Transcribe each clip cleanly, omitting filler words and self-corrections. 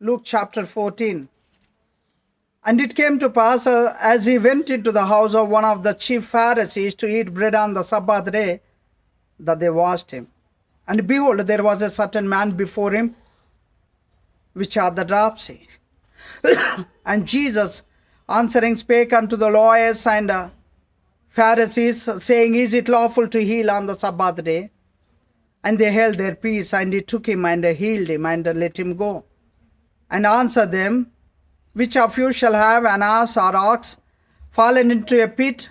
Luke chapter 14. And it came to pass, as he went into the house of one of the chief Pharisees to eat bread on the Sabbath day, that they asked him. And behold, there was a certain man before him, which had the dropsy. And Jesus, answering, spake unto the lawyers and Pharisees, saying, Is it lawful to heal on the Sabbath day? And they held their peace, and he took him and healed him and let him go. And answered them, Which of you shall have an ass or ox fallen into a pit,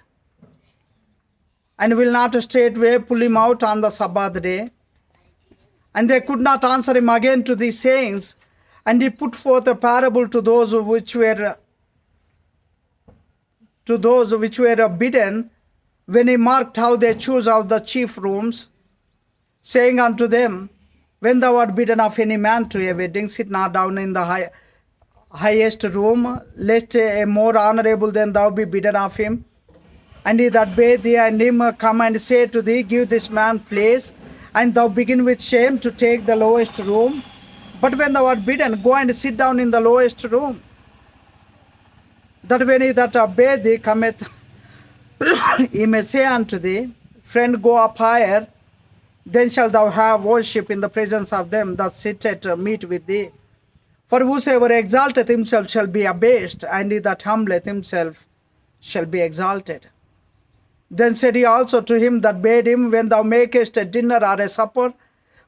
and will not straightway pull him out on the Sabbath day? And they could not answer him again to these sayings. And he put forth a parable to those which were bidden, when he marked how they chose out the chief rooms, saying unto them, When thou art bidden of any man to a wedding, sit not down in the highest room, lest a more honorable than thou be bidden of him. And he that bade thee and him come and say to thee, Give this man place, and thou begin with shame to take the lowest room. But when thou art bidden, go and sit down in the lowest room, that when he that bade thee cometh, he may say unto thee, Friend, go up higher, then shalt thou have worship in the presence of them that sit at meat with thee. For whosoever exalteth himself shall be abased, and he that humbleth himself shall be exalted. Then said he also to him that bade him, When thou makest a dinner or a supper,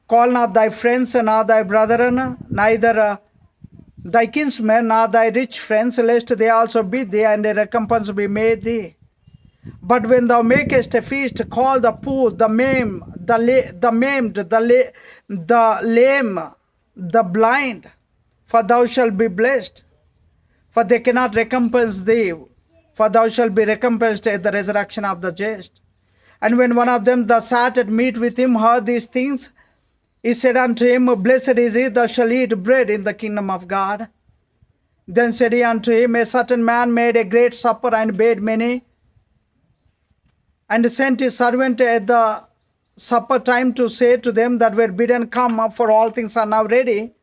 call not thy friends, nor thy brethren, neither thy kinsmen, nor thy rich friends, lest they also bid thee, and a recompense be made thee. But when thou makest a feast, call the poor, the maimed, the lame, the blind, for thou shalt be blessed. For they cannot recompense thee, for thou shalt be recompensed at the resurrection of the just. And when one of them that sat at meat with him heard these things, he said unto him, Blessed is he that shall eat bread in the kingdom of God. Then said he unto him, A certain man made a great supper and bade many, and sent his servant at the supper time to say to them that were bidden, Come, for all things are now ready.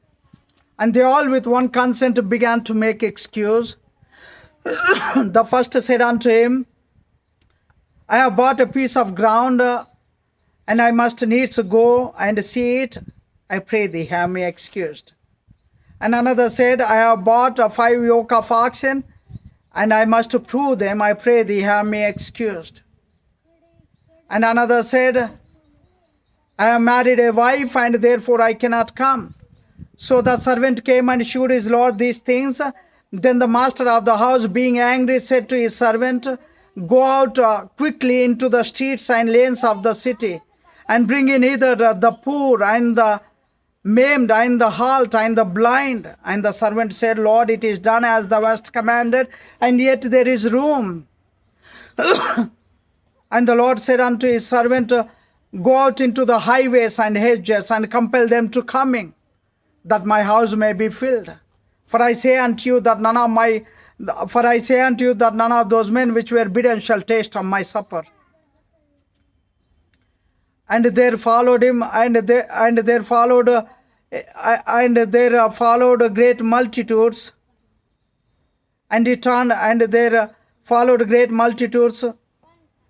And they all with one consent began to make excuse. The first said unto him, I have bought a piece of ground, and I must needs go and see it. I pray thee, have me excused. And another said, I have bought 5 yoke of oxen, and I must prove them. I pray thee, have me excused. And another said, I have married a wife, and therefore I cannot come. So the servant came and shewed his lord these things. Then the master of the house, being angry, said to his servant, Go out quickly into the streets and lanes of the city, and bring in either the poor and the maimed and the halt and the blind. And the servant said, Lord, it is done as thou hast commanded, and yet there is room. And the Lord said unto his servant, Go out into the highways and hedges, and compel them to come in, that my house may be filled. For I say unto you that none of those men which were bidden shall taste of my supper. And there followed him, and there followed great multitudes. And he turned, and there followed great multitudes,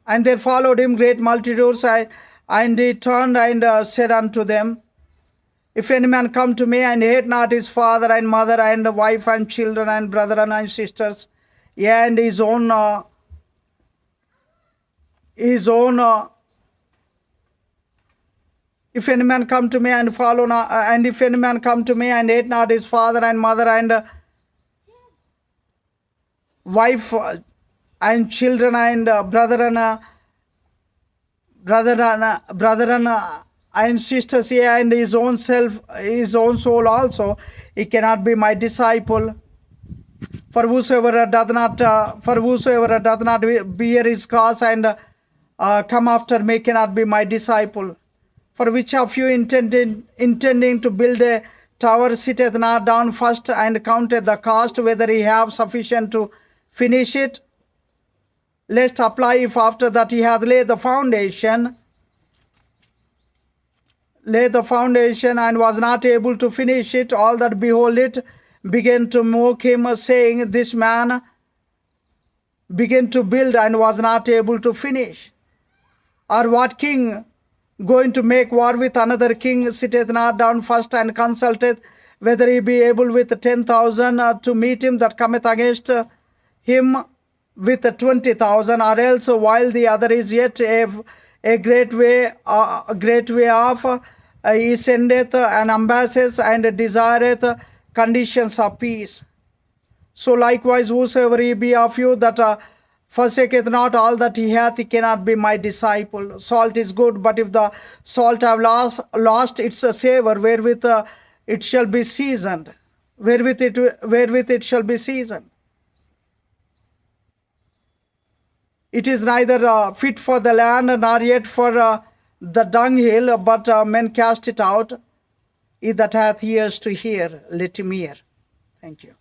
and there followed him great multitudes. And he turned and said unto them, If any man come to me and hate not his father and mother and wife and children and brethren and sisters, yea, and his own if any man come to me and follow not, and if any man come to me and hate not his father and mother and wife and children and brethren and sisters, yea, and his own soul also, he cannot be my disciple. For whosoever doth not bear his cross and come after me cannot be my disciple. For which of you intending to build a tower sitteth not down first and counteth the cost, whether he have sufficient to finish it? Lest apply, if after that he hath laid the foundation and was not able to finish it, all that behold it began to mock him, saying, This man began to build and was not able to finish. Or what king going to make war with another king sitteth not down first and consulteth whether he be able with 10,000 to meet him that cometh against him with 20,000, or else while the other is yet a great way off, he sendeth an ambassadors and desireth conditions of peace. So likewise, whosoever he be of you that forsaketh not all that he hath, he cannot be my disciple. Salt is good, but if the salt have lost its savour, wherewith it shall be seasoned, wherewith it shall be seasoned. It is neither fit for the land, nor yet for the dunghill, but men cast it out. He that hath ears to hear, let him hear. Thank you.